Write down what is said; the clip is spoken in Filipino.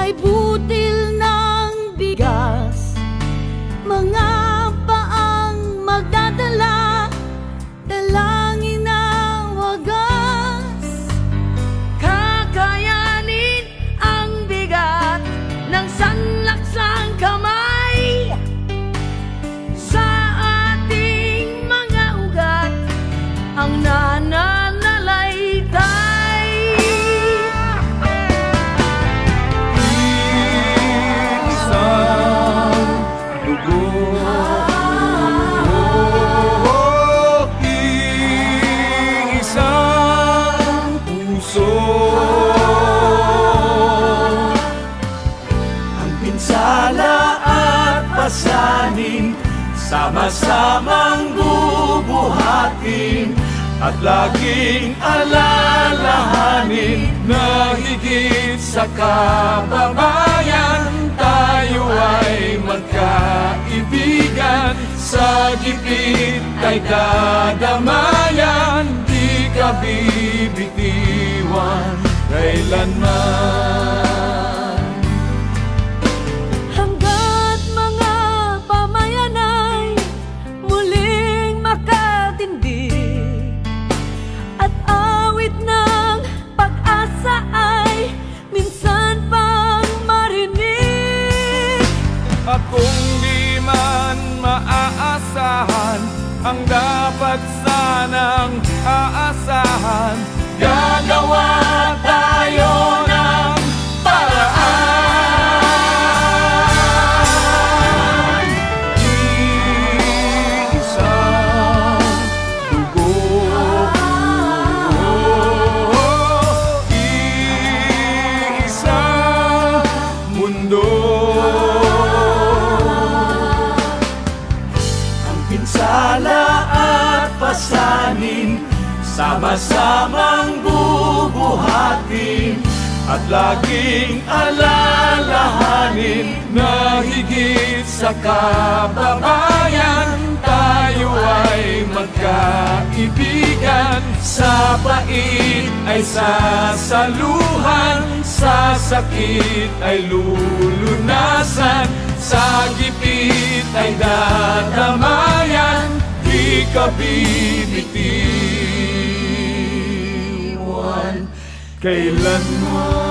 ay butil ng bigas, mga paang magdadala, dalangin ng wagas. Kakayanin ang bigat ng sanlaksang kamay sa ating mga ugat, ang nananalaytay. Pasanin, sama-samang bubuhatin, at laging alalahanin na higit sa kababayan tayo ay magkaibigan. Sa gipit ay dadamayan, di ka bibitiwan kailanman. At kung di man maaasahan ang dapat sanang aasahan, gagawa tayo ng paraan. Iisang dugo, iisang mundo. Pinsala at pasanin, sama-samang bubuhatin, at laging alalahanin na higit sa kababayan tayo ay magkaibigan. Sa pait ay sasaluhan, sa sakit ay lulunasan, sa gipit ay dadamayan, di ka bibitiwan kailanman.